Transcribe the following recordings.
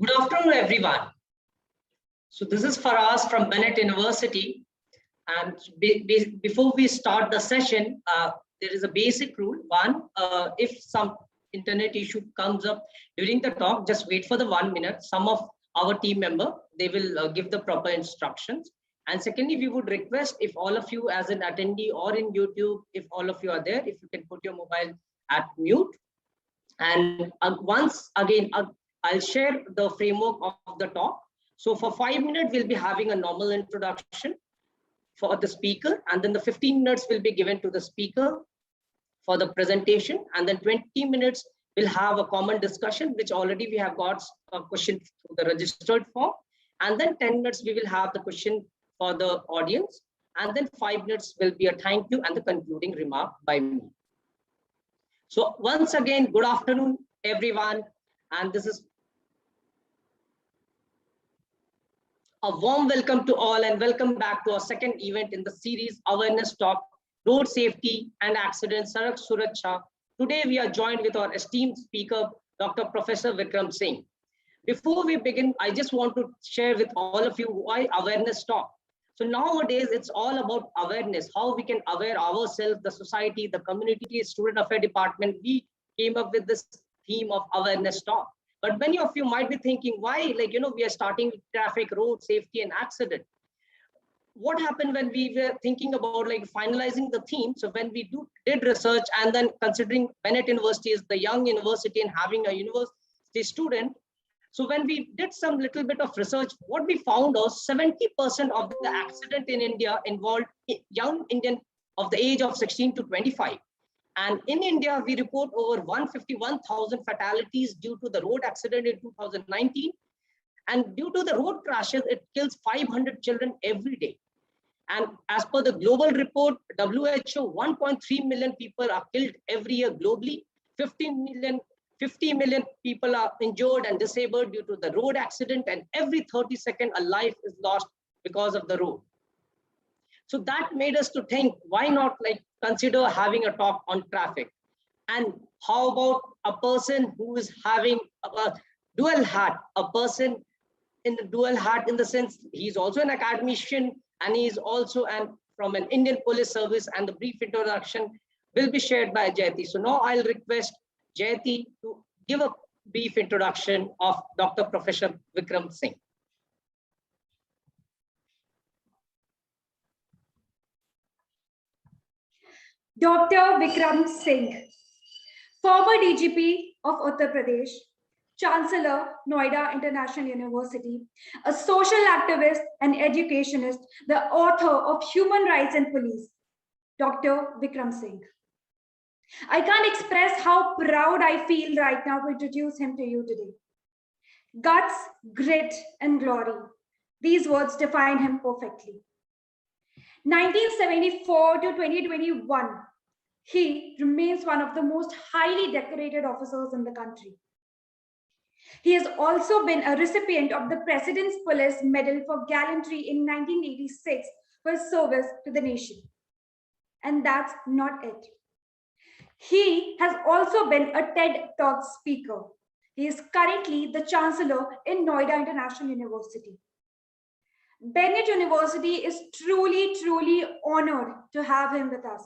Good afternoon, everyone. So this is Faraz from Bennett University. And before we start the session, there is a basic rule. One, if some internet issue comes up during the talk, just wait for the 1 minute. Some of our team member, they will give the proper instructions. And secondly, we would request if all of you as an attendee or in YouTube, if all of you are there, if you can put your mobile at mute. And once again, I'll share the framework of the talk. So for 5 minutes, we'll be having a normal introduction for the speaker, and then the 15 minutes will be given to the speaker for the presentation, and then 20 minutes we'll have a common discussion, which already we have got a question through the registered form, and then 10 minutes we will have the question for the audience, and then 5 minutes will be a thank you and the concluding remark by me. So once again, good afternoon, everyone, and this is a warm welcome to all and welcome back to our second event in the series Awareness Talk, Road Safety and Accidents, Sarak Suraksha. Today we are joined with our esteemed speaker, Dr. Professor Vikram Singh. Before we begin, I just want to share with all of you why Awareness Talk. So nowadays it's all about awareness, how we can aware ourselves, the society, the community, student affairs department. We came up with this theme of Awareness Talk. But many of you might be thinking, why, we are starting with traffic, road safety and accident. What happened when we were thinking about finalizing the theme? So when we did research, and then considering Bennett University is the young university and having a university student. So when we did some little bit of research, what we found was 70% of the accident in India involved young Indian of the age of 16 to 25. And in India, we report over 151,000 fatalities due to the road accident in 2019. And due to the road crashes, it kills 500 children every day. And as per the global report, WHO, 1.3 million people are killed every year globally. 50 million people are injured and disabled due to the road accident. And every 30 seconds, a life is lost because of the road. So that made us to think, why not consider having a talk on traffic? And how about a person who is having a dual hat, a person in the dual hat in the sense he's also an academician and he's also from an Indian police service, and the brief introduction will be shared by Jayati. So now I'll request Jayati to give a brief introduction of Dr. Professor Vikram Singh. Dr. Vikram Singh, former DGP of Uttar Pradesh, Chancellor, Noida International University, a social activist and educationist, the author of Human Rights and Police, Dr. Vikram Singh. I can't express how proud I feel right now to introduce him to you today. Guts, grit, and glory. These words define him perfectly. 1974 to 2021, he remains one of the most highly decorated officers in the country. He has also been a recipient of the President's Police Medal for Gallantry in 1986 for his service to the nation. And that's not it. He has also been a TED Talk speaker. He is currently the Chancellor in Noida International University. Bennett University is truly honored to have him with us.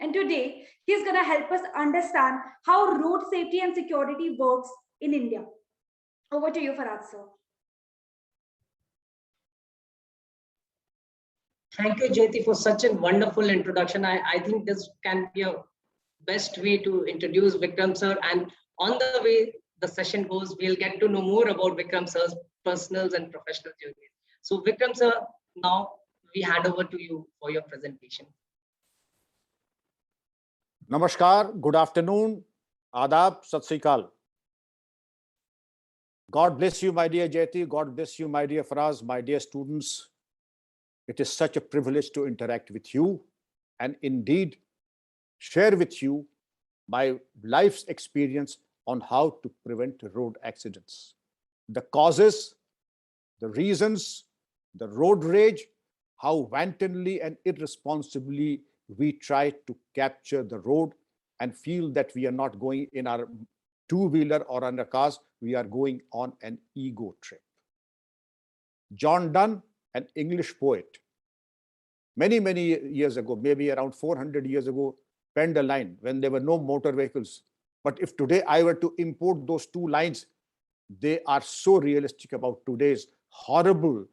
And today, he's going to help us understand how road safety and security works in India. Over to you, Farad, sir. Thank you, Jyoti, for such a wonderful introduction. I think this can be a best way to introduce Vikram sir. And on the way the session goes, we'll get to know more about Vikram sir's personal and professional journey. So Vikram sir, now we hand over to you for your presentation. Namaskar, good afternoon, Adab, Sat Sri Akal. God bless you, my dear Jayati. God bless you, my dear Faraz, my dear students. It is such a privilege to interact with you and indeed share with you my life's experience on how to prevent road accidents. The causes, the reasons, the road rage, how wantonly and irresponsibly we try to capture the road and feel that we are not going in our two-wheeler or on a cars, we are going on an ego trip. John Donne, an English poet, many, many years ago, maybe around 400 years ago, penned a line when there were no motor vehicles. But if today I were to import those two lines, they are so realistic about today's horrible,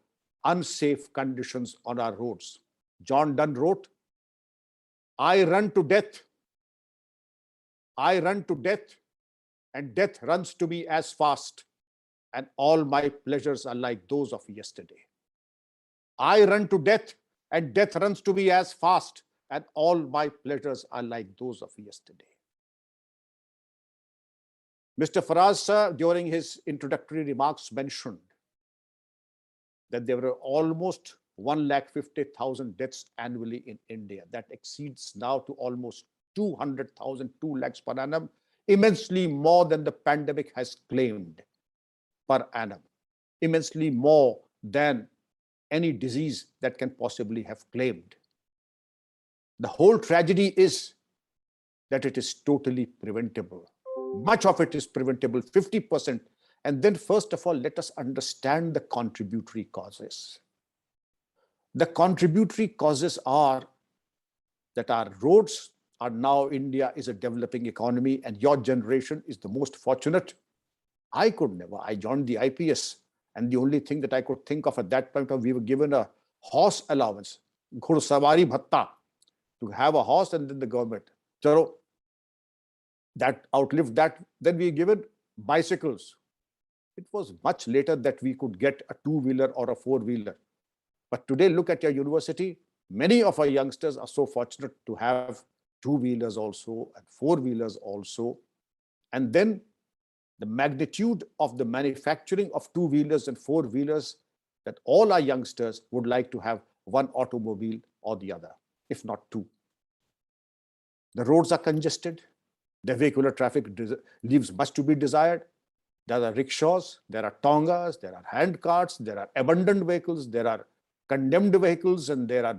unsafe conditions on our roads. John Donne wrote, I run to death, and death runs to me as fast, and all my pleasures are like those of yesterday. I run to death, and death runs to me as fast, and all my pleasures are like those of yesterday. Mr. Faraz sir, during his introductory remarks, mentioned that there were almost 150,000 deaths annually in India. That exceeds now to almost 200,000, 2 lakhs per annum, immensely more than the pandemic has claimed per annum, immensely more than any disease that can possibly have claimed. The whole tragedy is that it is totally preventable. Much of it is preventable, 50%. And then first of all, let us understand the contributory causes. The contributory causes are that our roads are now, India is a developing economy, and your generation is the most fortunate. I could never, I joined the IPS, and the only thing that I could think of at that point, we were given a horse allowance, Ghursavari Bhatta, to have a horse, and then the government. So that outlived that. Then we were given bicycles. It was much later that we could get a two-wheeler or a four-wheeler. But today, look at your university. Many of our youngsters are so fortunate to have two-wheelers also and four-wheelers also. And then the magnitude of the manufacturing of two-wheelers and four-wheelers, that all our youngsters would like to have one automobile or the other, if not two. The roads are congested. The vehicular traffic leaves much to be desired. There are rickshaws, there are tongas, there are hand carts, there are abandoned vehicles, there are condemned vehicles, and there are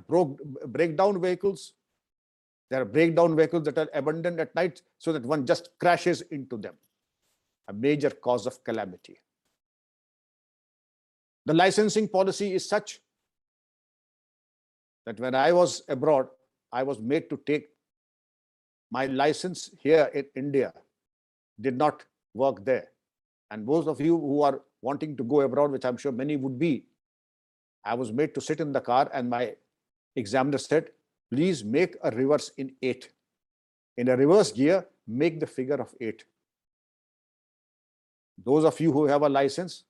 breakdown vehicles. There are breakdown vehicles that are abandoned at night so that one just crashes into them. A major cause of calamity. The licensing policy is such that when I was abroad, I was made to take my license here in India, did not work there. And those of you who are wanting to go abroad, which I'm sure many would be, I was made to sit in the car, and my examiner said, please make a reverse in 8. In a reverse gear, make the figure of 8. Those of you who have a license,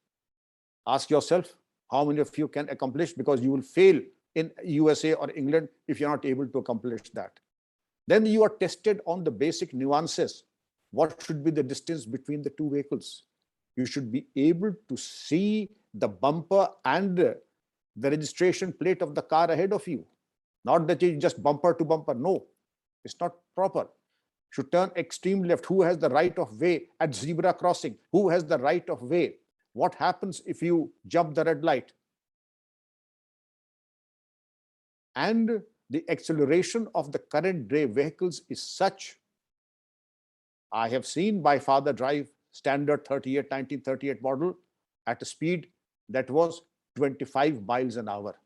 ask yourself how many of you can accomplish, because you will fail in USA or England if you're not able to accomplish that. Then you are tested on the basic nuances. What should be the distance between the two vehicles? You should be able to see the bumper and the registration plate of the car ahead of you. Not that you just bumper to bumper. No, it's not proper. Should turn extreme left. Who has the right of way at zebra crossing? Who has the right of way? What happens if you jump the red light? And the acceleration of the current day vehicles is such. I have seen my father drive standard 1938 model at a speed that was 25 miles an hour.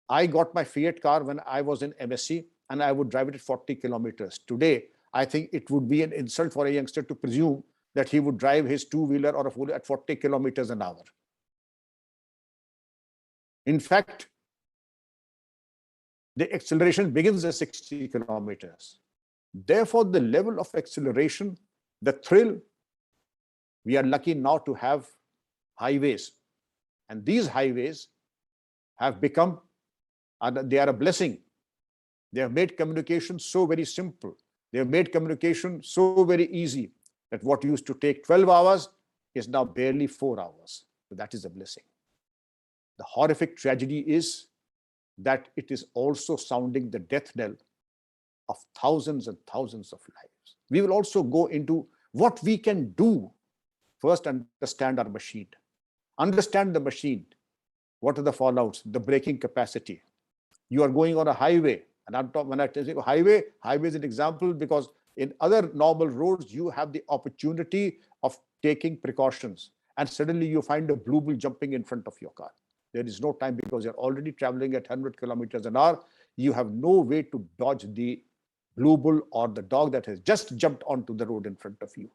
I got my Fiat car when I was in MSc, and I would drive it at 40 kilometers. Today, I think it would be an insult for a youngster to presume that he would drive his two-wheeler or a four-wheeler at 40 kilometers an hour. In fact, the acceleration begins at 60 kilometers. Therefore, the level of acceleration, the thrill, we are lucky now to have highways. And these highways have become, they are a blessing. They have made communication so very simple. They have made communication so very easy that what used to take 12 hours is now barely 4 hours. So that is a blessing. The horrific tragedy is that it is also sounding the death knell of thousands and thousands of lives. We will also go into what we can do. First, understand our machine. Understand the machine. What are the fallouts? The braking capacity. You are going on a highway. And when I tell you highway is an example because In other normal roads, you have the opportunity of taking precautions, and suddenly you find a blue bull jumping in front of your car. There is no time because you're already traveling at 100 kilometers an hour. You have no way to dodge the blue bull or the dog that has just jumped onto the road in front of you.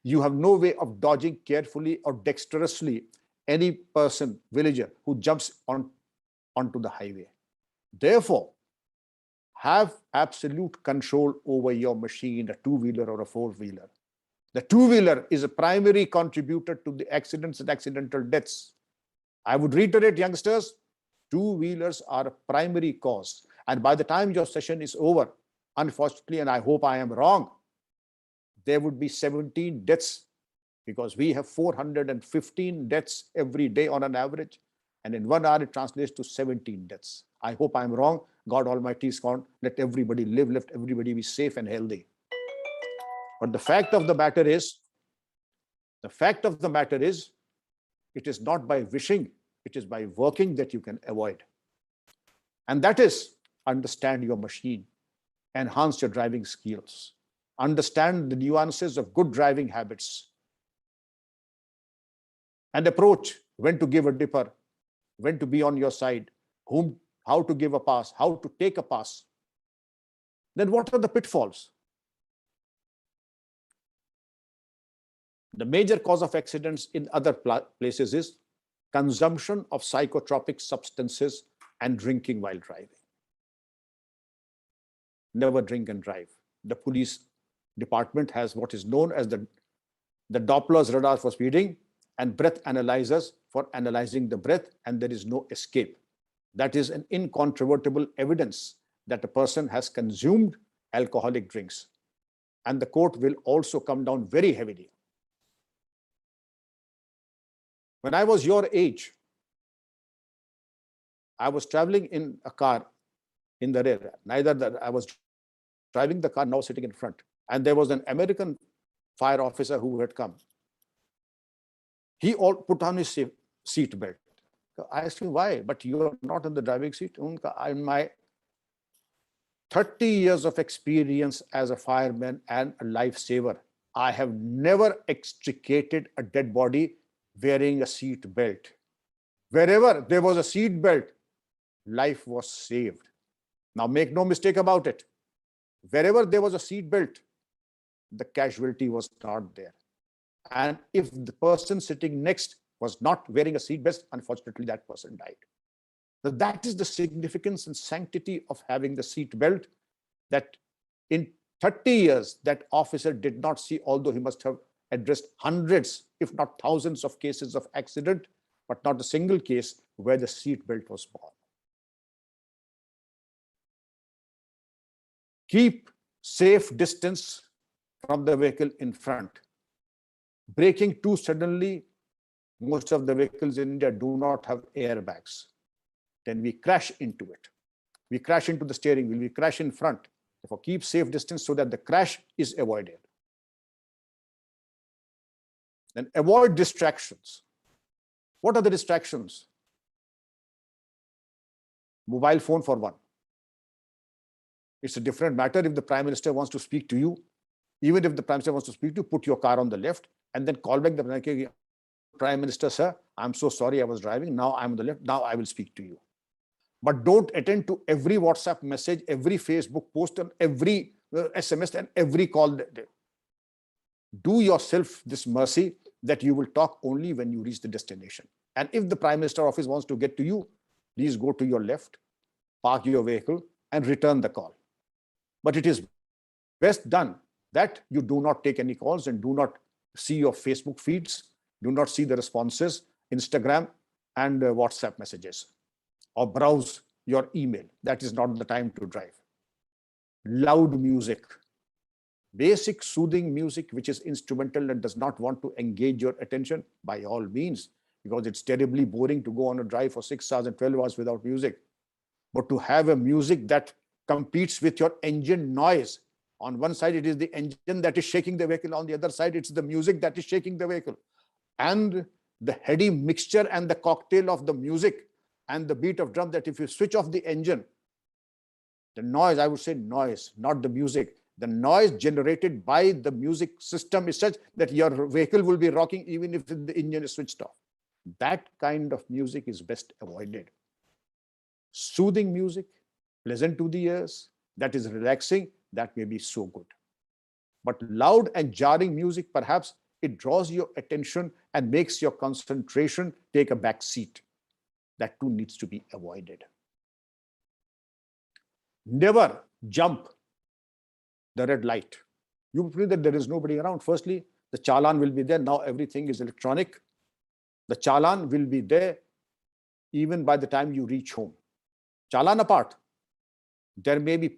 You have no way of dodging carefully or dexterously any person, villager, who jumps onto the highway. Therefore, have absolute control over your machine, a two-wheeler or a four-wheeler. The two-wheeler is a primary contributor to the accidents and accidental deaths. I would reiterate, youngsters, two-wheelers are a primary cause. And by the time your session is over, unfortunately, and I hope I am wrong, there would be 17 deaths, because we have 415 deaths every day on an average. And in 1 hour, it translates to 17 deaths. I hope I'm wrong. God Almighty is gone. Let everybody live, let everybody be safe and healthy. But the fact of the matter is, it is not by wishing, it is by working that you can avoid. And that is, understand your machine, enhance your driving skills, understand the nuances of good driving habits, and approach when to give a dipper, when to be on your side, how to give a pass, how to take a pass. Then what are the pitfalls? The major cause of accidents in other places is consumption of psychotropic substances and drinking while driving. Never drink and drive. The police department has what is known as the Doppler's radar for speeding and breath analyzers for analyzing the breath, and there is no escape. That is an incontrovertible evidence that a person has consumed alcoholic drinks. And the court will also come down very heavily. When I was your age, I was traveling in a car in the rear. I was driving the car, now sitting in front. And there was an American fire officer who had come. He all put on his seat belt. I asked him, why? But you are not in the driving seat. In my 30 years of experience as a fireman and a lifesaver, I have never extricated a dead body wearing a seat belt. Wherever there was a seat belt, life was saved. Now make no mistake about it. Wherever there was a seat belt, the casualty was not there. And if the person sitting next was not wearing a seat belt, unfortunately, that person died. So that is the significance and sanctity of having the seat belt, that in 30 years, that officer did not see, although he must have addressed hundreds, if not thousands of cases of accident, but not a single case where the seat belt was worn. Keep safe distance from the vehicle in front. Braking too suddenly, most of the vehicles in India do not have airbags. Then we crash into it. We crash into the steering wheel, we crash in front. Therefore, keep safe distance so that the crash is avoided. Then avoid distractions. What are the distractions? Mobile phone for one. It's a different matter if the Prime Minister wants to speak to you. Even if the Prime Minister wants to speak to you, put your car on the left and then call back the Prime Minister, sir, I'm so sorry I was driving. Now I'm on the left. Now I will speak to you. But don't attend to every WhatsApp message, every Facebook post, and every SMS and every call. Do yourself this mercy that you will talk only when you reach the destination. And if the Prime Minister office wants to get to you, please go to your left, park your vehicle, and return the call. But it is best done that you do not take any calls and do not see your Facebook feeds, do not see the responses, Instagram and WhatsApp messages, or browse your email. That is not the time to drive. Loud music, basic soothing music, which is instrumental and does not want to engage your attention, by all means, because it's terribly boring to go on a drive for 6 hours and 12 hours without music. But to have a music that competes with your engine noise. On one side, it is the engine that is shaking the vehicle. On the other side, it's the music that is shaking the vehicle. And the heady mixture and the cocktail of the music and the beat of drum, that if you switch off the engine, the noise, I would say noise, not the music, the noise generated by the music system is such that your vehicle will be rocking even if the engine is switched off. That kind of music is best avoided. Soothing music, pleasant to the ears, that is relaxing, that may be so good. But loud and jarring music, perhaps it draws your attention and makes your concentration take a back seat. That too needs to be avoided. Never jump the red light. You feel that there is nobody around. Firstly, the challan will be there. Now everything is electronic. The challan will be there even by the time you reach home. Challan apart, there may be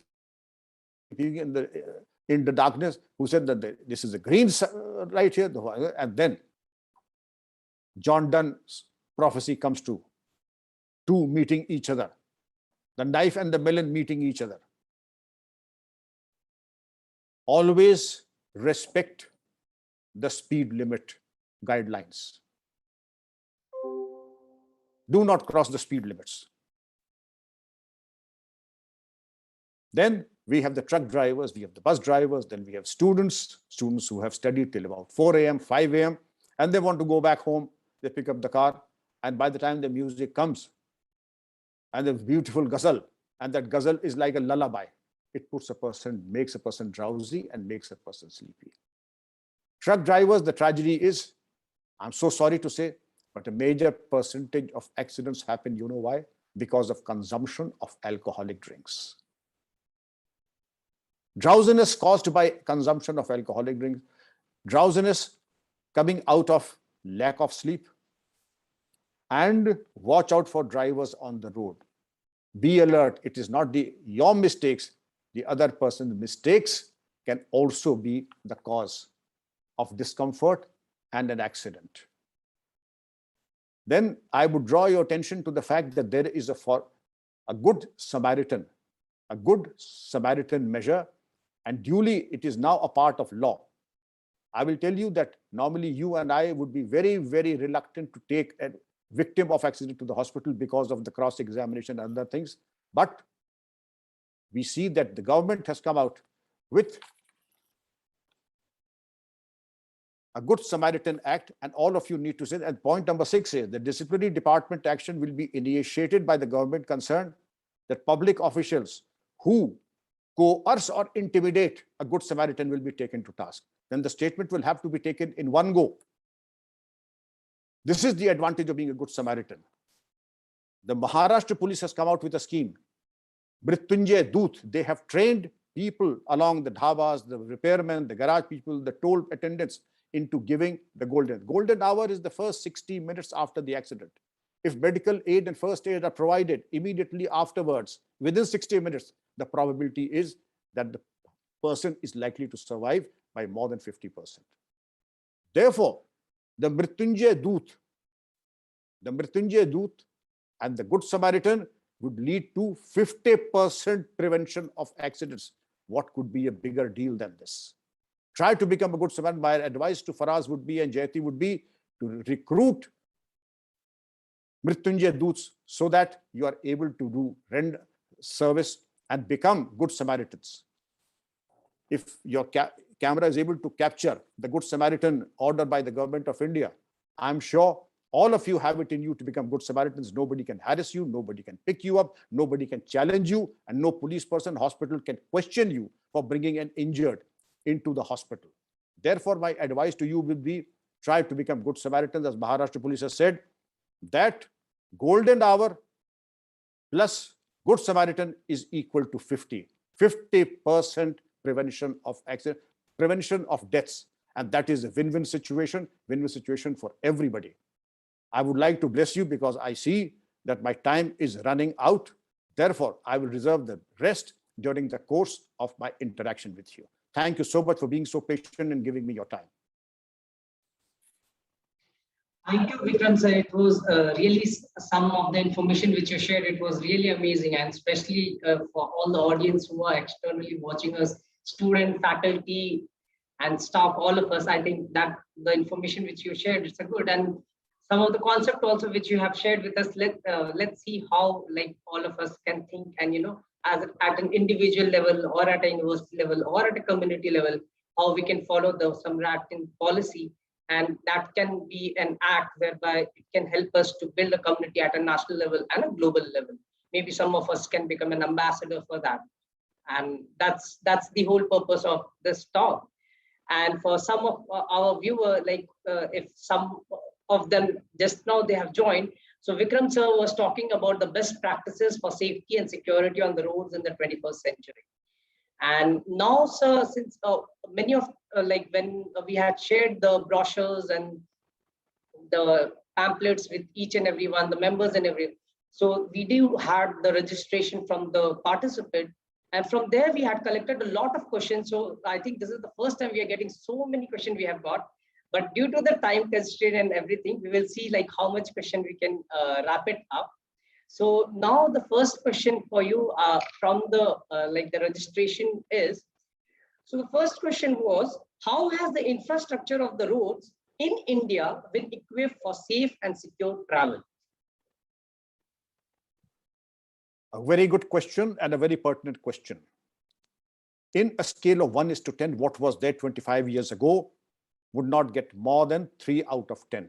people in the darkness who said that this is a green light here, and then John Donne's prophecy comes true. Two meeting each other, the knife and the melon meeting each other. Always respect the speed limit guidelines. Do not cross the speed limits. Then we have the truck drivers, we have the bus drivers, then we have students who have studied till about 4 a.m., 5 a.m., and they want to go back home. They pick up the car, and by the time the music comes, and the beautiful ghazal, and that ghazal is like a lullaby. It makes a person drowsy and makes a person sleepy. Truck drivers, the tragedy is, I'm so sorry to say, but a major percentage of accidents happen, you know why? Because of consumption of alcoholic drinks. Drowsiness caused by consumption of alcoholic drinks, drowsiness coming out of lack of sleep, and watch out for drivers on the road. Be alert. It is not your mistakes. The other person's mistakes can also be the cause of discomfort and an accident. Then I would draw your attention to the fact that there is a good Samaritan measure, and duly it is now a part of law. I will tell you that normally you and I would be very, very reluctant to take a victim of accident to the hospital because of the cross-examination and other things. But we see that the government has come out with a Good Samaritan Act, and all of you need to say that. And point number 6 is the disciplinary department action will be initiated by the government concerned, that public officials who coerce or intimidate a Good Samaritan will be taken to task. Then the statement will have to be taken in one go. This is the advantage of being a Good Samaritan. The Maharashtra police has come out with a scheme. Mrityunjay Doot, they have trained people along the dhabas, the repairmen, the garage people, the toll attendants into giving the golden hour is the first 60 minutes after the accident. If medical aid and first aid are provided immediately afterwards, within 60 minutes, the probability is that the person is likely to survive by more than 50%. Therefore, the Mrityunjay Doot and the Good Samaritan would lead to 50% prevention of accidents. What could be a bigger deal than this? Try to become a Good Samaritan. My advice to Faraz would be, and Jayati would be, to recruit Mrityunjay Doots so that you are able to do render service and become Good Samaritans. If your camera is able to capture the Good Samaritan order by the government of India, I'm sure all of you have it in you to become Good Samaritans. Nobody can harass you, nobody can pick you up, nobody can challenge you, and no police person, hospital can question you for bringing an injured into the hospital. Therefore, my advice to you will be, try to become Good Samaritans. As Maharashtra police has said, that golden hour plus Good Samaritan is equal to 50% prevention of accident, prevention of deaths. And that is a win-win situation for everybody. I would like to bless you because I see that my time is running out. Therefore, I will reserve the rest during the course of my interaction with you. Thank you so much for being so patient and giving me your time. Thank you, Vikram sir. It was really some of the information which you shared. It was really amazing, and especially for all the audience who are externally watching us, student, faculty, and staff, all of us. I think that the information which you shared, it's a good, and some of the concept also which you have shared with us. Let's see how like all of us can think and at an individual level or at a university level or at a community level, how we can follow the Samrat policy, and that can be an act whereby it can help us to build a community at a national level and a global level. Maybe some of us can become an ambassador for that, and that's the whole purpose of this talk. And for some of our viewer, like if some of them just now they have joined, so Vikram sir was talking about the best practices for safety and security on the roads in the 21st century. And now, sir, since many of like when we had shared the brochures and the pamphlets with each and every one, the members and every, so we do had the registration from the participant, and from there we had collected a lot of questions. So I think this is the first time we are getting so many questions we have got. But due to the time constraint and everything, we will see like how much question we can wrap it up. So now the first question for you from the like the registration is, so the first question was, how has the infrastructure of the roads in India been equipped for safe and secure travel? A very good question and a very pertinent question. In a scale of 1:10, what was there 25 years ago would not get more than 3 out of 10.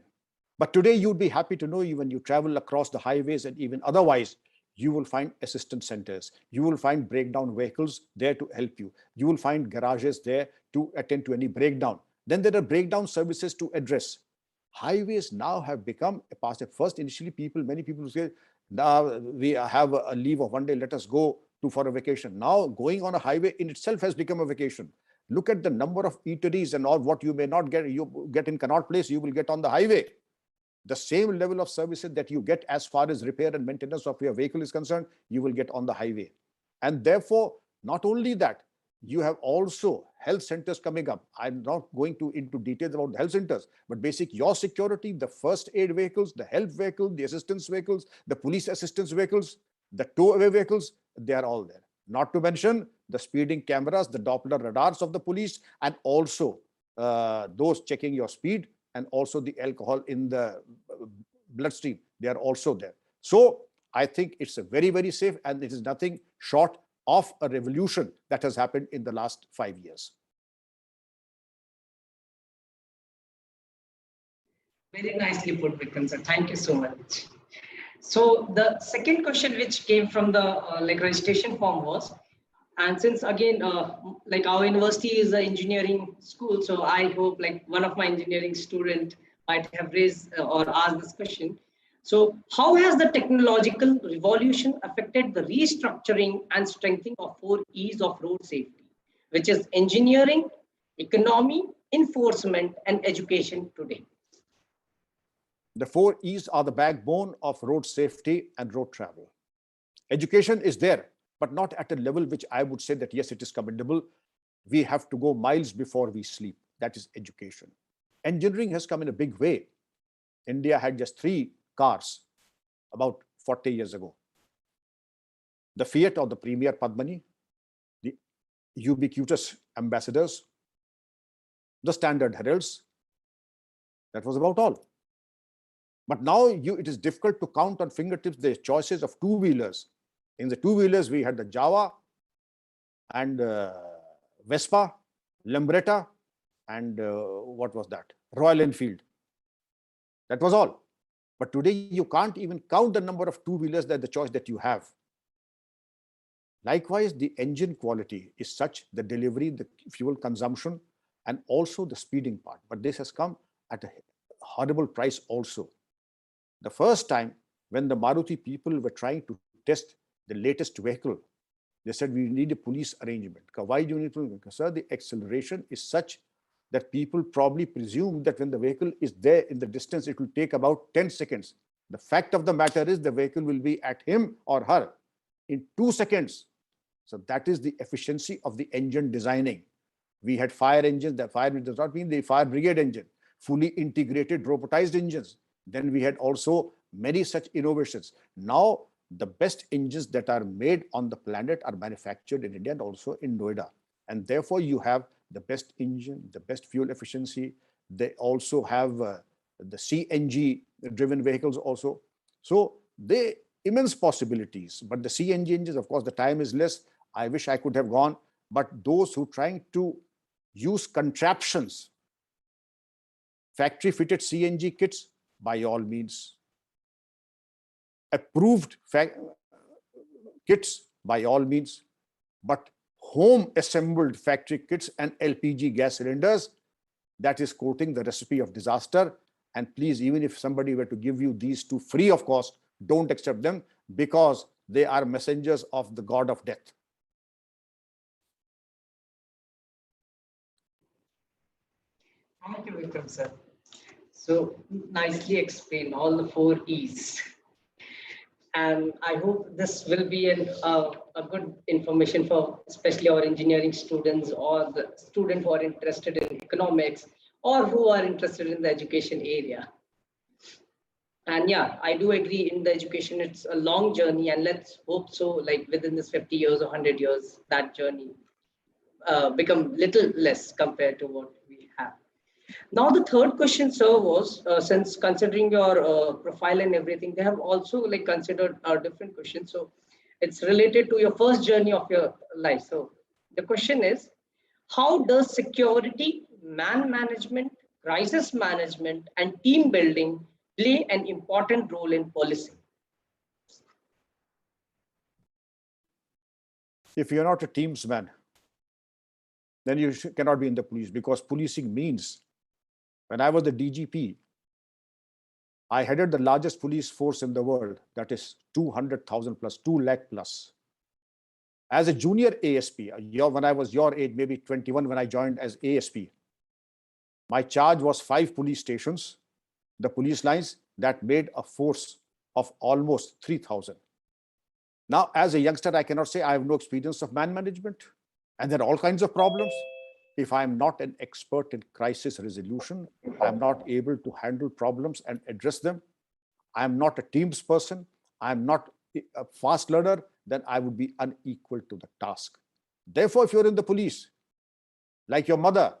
But today you'd be happy to know, when you travel across the highways and even otherwise, you will find assistance centers. You will find breakdown vehicles there to help you. You will find garages there to attend to any breakdown. Then there are breakdown services to address. Highways now have become a past. First, initially, many people say, now we have a leave of one day, let us go for a vacation. Now going on a highway in itself has become a vacation. Look at the number of eateries and all what you may not get, you get in Connaught Place, you will get on the highway. The same level of services that you get as far as repair and maintenance of your vehicle is concerned, you will get on the highway. And therefore, not only that, you have also health centers coming up. I'm not going into details about the health centers, but basic your security, the first aid vehicles, the health vehicle, the assistance vehicles, the police assistance vehicles, the tow away vehicles, they are all there. Not to mention the speeding cameras, the Doppler radars of the police, and also those checking your speed, and also the alcohol in the bloodstream, they are also there. So I think it's a very, very safe, and it is nothing short of a revolution that has happened in the last 5 years. Very nicely put, Vikram sir. Thank you so much. So the second question which came from the like registration form was, and since again like our university is an engineering school, so I hope like one of my engineering student might have raised or asked this question. So how has the technological revolution affected the restructuring and strengthening of 4 E's of road safety, which is engineering, economy, enforcement, and education today? The 4 E's are the backbone of road safety and road travel. Education is there, but not at a level which I would say that, yes, it is commendable. We have to go miles before we sleep. That is education. Engineering has come in a big way. India had just 3 cars about 40 years ago. The Fiat or the Premier Padmani, the ubiquitous ambassadors, the standard heralds. That was about all. But now it is difficult to count on fingertips the choices of two-wheelers. In the two-wheelers, we had the Java and Vespa, Lambretta, and what was that? Royal Enfield. That was all. But today, you can't even count the number of two-wheelers that the choice that you have. Likewise, the engine quality is such, the delivery, the fuel consumption, and also the speeding part. But this has come at a horrible price also. The first time when the Maruti people were trying to test the latest vehicle, they said, we need a police arrangement. Why do you need to? Because, sir, the acceleration is such that people probably presume that when the vehicle is there in the distance, it will take about 10 seconds. The fact of the matter is the vehicle will be at him or her in 2 seconds. So that is the efficiency of the engine designing. We had fire engines. The fire does not mean the fire brigade engine, fully integrated robotized engines. Then we had also many such innovations. Now, the best engines that are made on the planet are manufactured in India and also in Noida. And therefore, you have the best engine, the best fuel efficiency. They also have the CNG driven vehicles also. So immense possibilities. But the CNG engines, of course, the time is less. I wish I could have gone. But those who trying to use contraptions, factory fitted CNG kits, by all means. Approved kits, by all means. But home assembled factory kits and LPG gas cylinders, that is quoting the recipe of disaster. And please, even if somebody were to give you these two free of cost, don't accept them, because they are messengers of the god of death. Thank you, Vikram, sir. So nicely explained all the 4 E's. And I hope this will be a good information for especially our engineering students or the students who are interested in economics or who are interested in the education area. And yeah, I do agree, in the education, it's a long journey, and let's hope so, like within this 50 years or 100 years, that journey become little less compared to what we have. Now, the third question, sir, was since considering your profile and everything, they have also like considered a different question. So it's related to your first journey of your life. So the question is, how does security, man management, crisis management, and team building play an important role in policing? If you're not a teams man, then you cannot be in the police, because policing means, when I was the DGP, I headed the largest police force in the world, that is 200,000 plus, 2 lakh plus. As a junior ASP, when I was your age, maybe 21 when I joined as ASP, my charge was 5 police stations, the police lines, that made a force of almost 3,000. Now, as a youngster, I cannot say I have no experience of man management, and there are all kinds of problems. If I'm not an expert in crisis resolution, I'm not able to handle problems and address them, I'm not a teams person, I'm not a fast learner, then I would be unequal to the task. Therefore, if you're in the police, like your mother,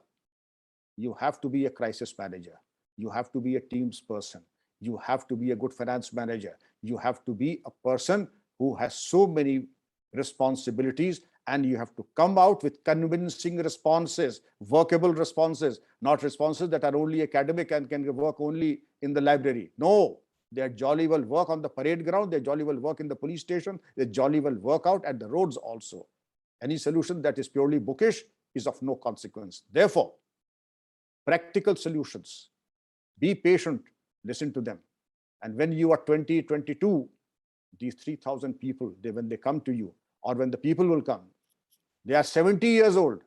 you have to be a crisis manager. You have to be a teams person. You have to be a good finance manager. You have to be a person who has so many responsibilities, and you have to come out with convincing responses, workable responses, not responses that are only academic and can work only in the library. No, they jolly well work on the parade ground, they jolly well work in the police station, they jolly well work out at the roads also. Any solution that is purely bookish is of no consequence. Therefore, practical solutions, be patient, listen to them. And when you are 20, 22, these 3,000 people, when they come to you, or when the people will come, they are 70 years old,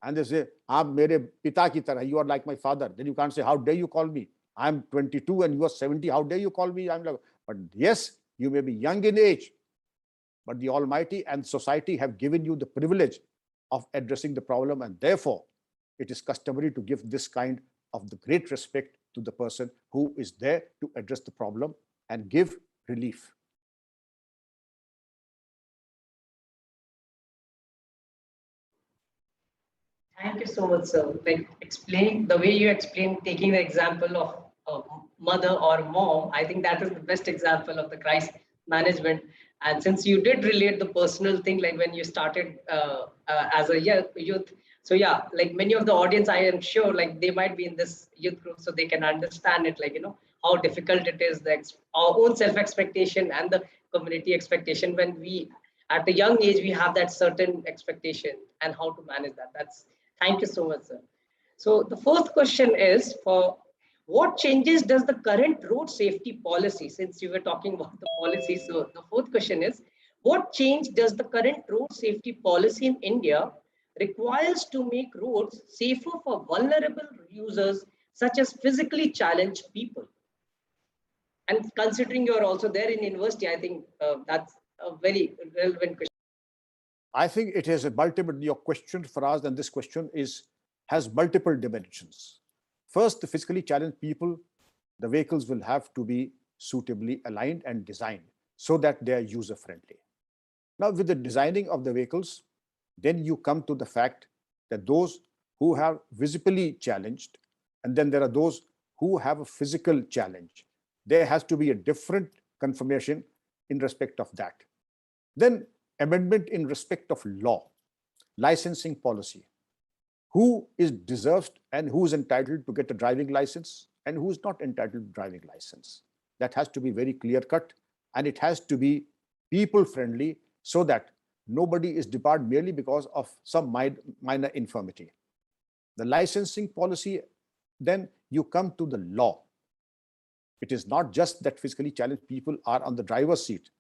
and they say, "Aap mere pita ki tarah, you are like my father." Then you can't say, "How dare you call me? I'm 22 and you are 70. How dare you call me?" I'm like, but yes, you may be young in age, but the Almighty and society have given you the privilege of addressing the problem, and therefore, it is customary to give this kind of the great respect to the person who is there to address the problem and give relief. Thank you so much, sir. Like explain the way you explain, taking the example of a mother or mom, I think that is the best example of the crisis management. And since you did relate the personal thing, like when you started as a youth, so yeah, like many of the audience, I am sure, like they might be in this youth group, so they can understand it, like, you know, how difficult it is, our own self-expectation and the community expectation. When we, at a young age, we have that certain expectation and how to manage that. Thank you so much, sir. So the first question is, for what changes does the current road safety policy, since you were talking about the policy, so the fourth question is, what change does the current road safety policy in India requires to make roads safer for vulnerable users such as physically challenged people? And considering you're also there in university, I think that's a very relevant question. I think it is a multiple, your question for us, and this question has multiple dimensions. First, the physically challenged people, the vehicles will have to be suitably aligned and designed so that they are user-friendly. Now, with the designing of the vehicles, then you come to the fact that those who have visibly challenged, and then there are those who have a physical challenge. There has to be a different confirmation in respect of that. Then amendment in respect of law, licensing policy. Who is deserves and who is entitled to get a driving license and who is not entitled to driving license. That has to be very clear cut, and it has to be people friendly so that nobody is debarred merely because of some minor infirmity. The licensing policy, then you come to the law. It is not just that physically challenged people are on the driver's seat.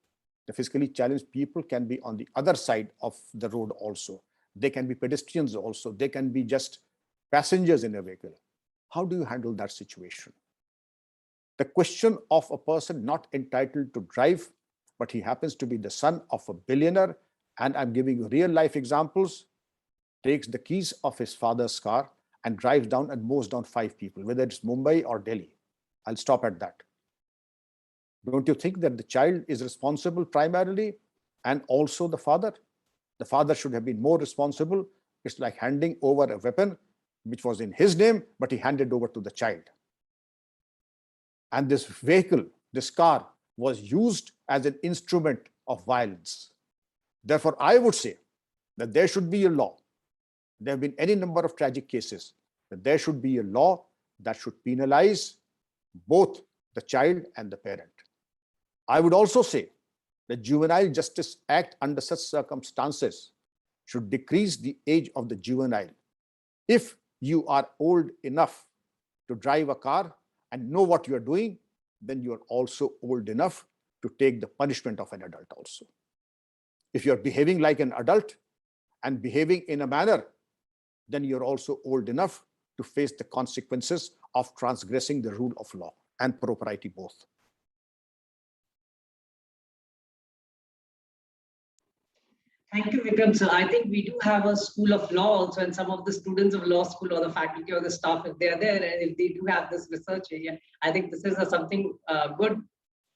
The physically challenged people can be on the other side of the road also. They can be pedestrians also. They can be just passengers in a vehicle. How do you handle that situation? The question of a person not entitled to drive, but he happens to be the son of a billionaire, and I'm giving you real life examples, takes the keys of his father's car and drives down and mows down 5 people, whether it's Mumbai or Delhi. I'll stop at that. Don't you think that the child is responsible primarily, and also the father? The father should have been more responsible. It's like handing over a weapon which was in his name, but he handed over to the child. And this vehicle, this car, was used as an instrument of violence. Therefore, I would say that there should be a law. There have been any number of tragic cases, that there should be a law that should penalize both the child and the parent. I would also say the Juvenile Justice Act under such circumstances should decrease the age of the juvenile. If you are old enough to drive a car and know what you are doing, then you are also old enough to take the punishment of an adult also. If you are behaving like an adult and behaving in a manner, then you are also old enough to face the consequences of transgressing the rule of law and propriety both. Thank you, Vikram sir. I think we do have a school of law also, and some of the students of law school or the faculty or the staff, if they are there, and if they do have this research area, I think this is something good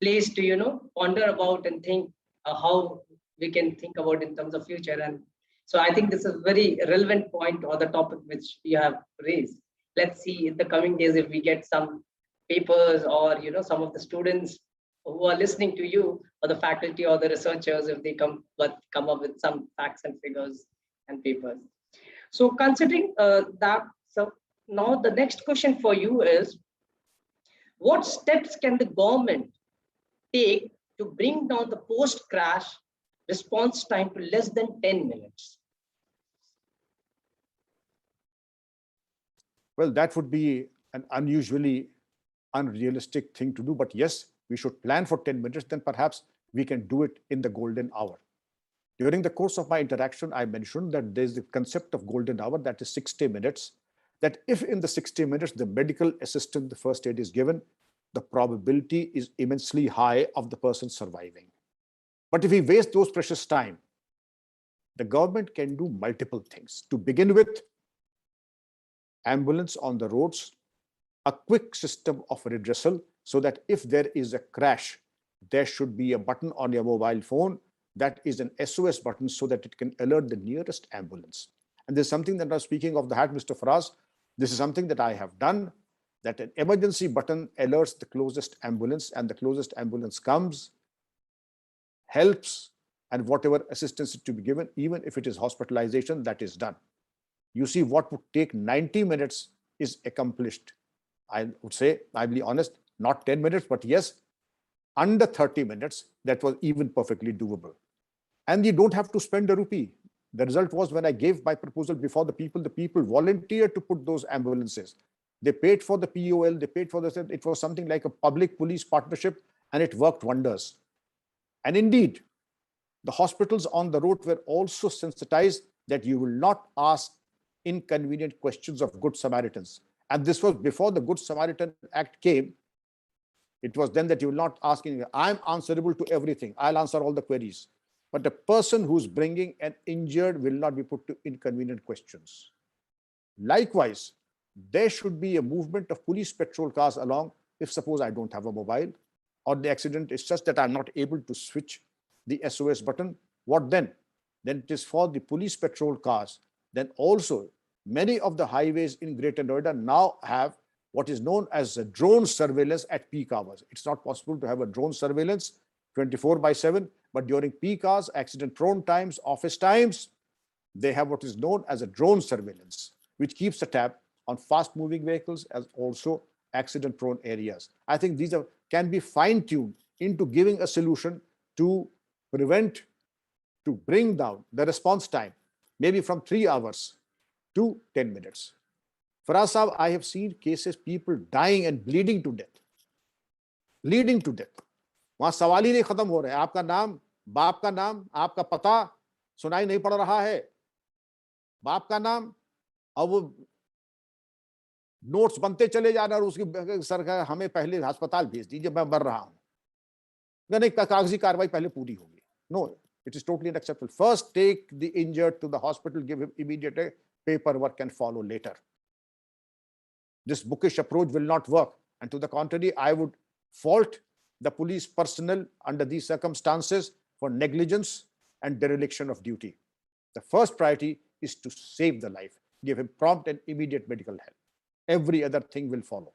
place to ponder about and think how we can think about in terms of future. And so I think this is a very relevant point or the topic which you have raised. Let's see in the coming days if we get some papers or some of the students who are listening to you, or the faculty or the researchers, if they come up with some facts and figures and papers. So considering that, so now the next question for you is, what steps can the government take to bring down the post-crash response time to less than 10 minutes? Well, that would be an unusually unrealistic thing to do, but yes, we should plan for 10 minutes, then perhaps we can do it in the golden hour. During the course of my interaction, I mentioned that there's the concept of golden hour, that is 60 minutes, that if in the 60 minutes the medical assistance, the first aid is given, the probability is immensely high of the person surviving. But if we waste those precious time, the government can do multiple things. To begin with, ambulance on the roads, a quick system of redressal, so that if there is a crash, there should be a button on your mobile phone that is an SOS button so that it can alert the nearest ambulance. And there's something that I was speaking of the hat, Mr. Faraz. This is something that I have done, that an emergency button alerts the closest ambulance, and the closest ambulance comes, helps, and whatever assistance is to be given, even if it is hospitalization, that is done. You see, what would take 90 minutes is accomplished. I would say, I'll be honest, not 10 minutes, but yes, under 30 minutes, that was even perfectly doable. And you don't have to spend a rupee. The result was, when I gave my proposal before the people volunteered to put those ambulances. They paid for the POL, they paid for the, it was something like a public police partnership, and it worked wonders. And indeed, the hospitals on the road were also sensitized that you will not ask inconvenient questions of Good Samaritans. And this was before the Good Samaritan Act came. It was then that you will not ask, I'm answerable to everything, I'll answer all the queries. But the person who's bringing an injured will not be put to inconvenient questions. Likewise, there should be a movement of police patrol cars along. If suppose I don't have a mobile, or the accident is such that I'm not able to switch the SOS button, what then? Then it is for the police patrol cars. Then also, many of the highways in Greater Noida now have what is known as a drone surveillance at peak hours. It's not possible to have a drone surveillance 24/7, but during peak hours, accident-prone times, office times, they have what is known as a drone surveillance, which keeps a tab on fast-moving vehicles as also accident-prone areas. I think these can be fine-tuned into giving a solution to prevent, to bring down the response time, maybe from 3 hours to 10 minutes. Faraz Saab, I have seen cases, people dying and bleeding to death. Bleeding to death. वहां सवाल ही नहीं खत्म हो रहे हैं, आपका नाम, बाप का नाम, आपका पता सुनाई नहीं पड़ रहा है, बाप का नाम, अब वो नोट्स बनते चले जा रहे हैं और उसकी सरकार हमें पहले अस्पताल भेज दीजिए, मैं मर रहा हूं, नहीं कागजी कार्रवाई पहले पूरी होगी. No, it is totally unacceptable. First take the injured to the hospital, give him immediate paperwork can follow later. This bookish approach will not work, and to the contrary, I would fault the police personnel under these circumstances for negligence and dereliction of duty. The first priority is to save the life, give him prompt and immediate medical help. Every other thing will follow.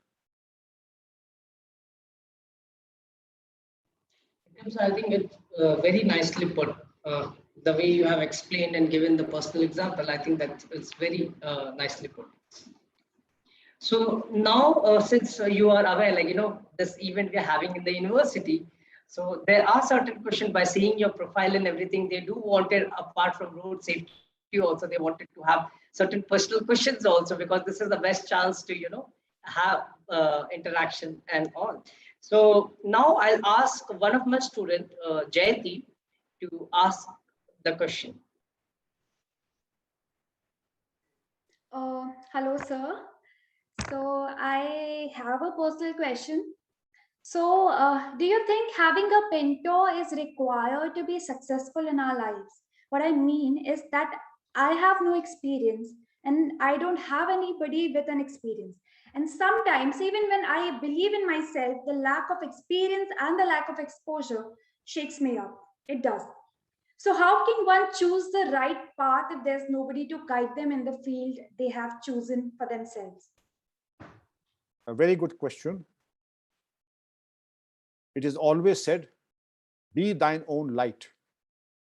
So I think it's very nicely put. The way you have explained and given the personal example, I think that it's very nicely put. So now, since you are aware, like, this event we're having in the university, so there are certain questions. By seeing your profile and everything, they do wanted, apart from road safety also, they wanted to have certain personal questions also, because this is the best chance to, have interaction and all. So now I'll ask one of my students, Jayati, to ask the question. Hello, sir. So I have a personal question. So do you think having a mentor is required to be successful in our lives? What I mean is that I have no experience and I don't have anybody with an experience. And sometimes, even when I believe in myself, the lack of experience and the lack of exposure shakes me up. It does. So how can one choose the right path if there's nobody to guide them in the field they have chosen for themselves? A very good question. It is always said, be thine own light.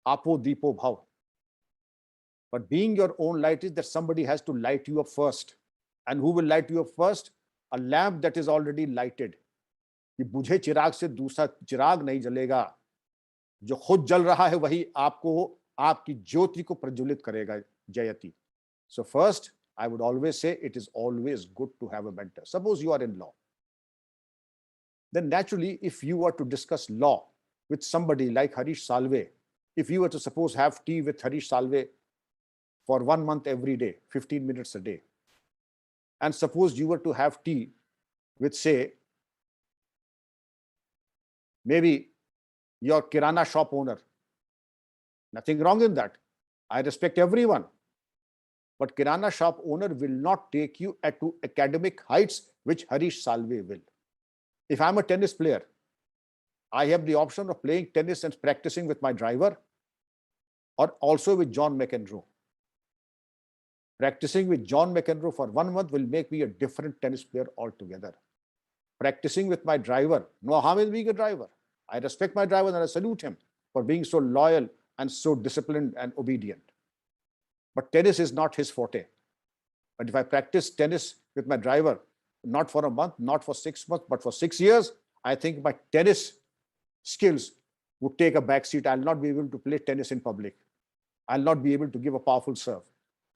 Apo Deepo Bhav. But being your own light is that somebody has to light you up first. And who will light you up first? A lamp that is already lighted. कि बुझे चिराग से दूसरा चिराग नहीं जलेगा. जो खुद जल रहा है वही आपको आपकी ज्योति को प्रज्वलित करेगा. जयति. So first, I would always say it is always good to have a mentor. Suppose you are in law. Then naturally, if you were to discuss law with somebody like Harish Salve, if you were to suppose have tea with Harish Salve for 1 month every day, 15 minutes a day, and suppose you were to have tea with, say, maybe your kirana shop owner, nothing wrong in that. I respect everyone. But kirana shop owner will not take you to academic heights which Harish Salve will. If I'm a tennis player, I have the option of playing tennis and practicing with my driver, or also with John McEnroe. Practicing with John McEnroe for 1 month will make me a different tennis player altogether. Practicing with my driver, no harm in being a driver. I respect my driver and I salute him for being so loyal and so disciplined and obedient. But tennis is not his forte. But if I practice tennis with my driver, not for a month, not for 6 months, but for 6 years, I think my tennis skills would take a backseat. I'll not be able to play tennis in public. I'll not be able to give a powerful serve.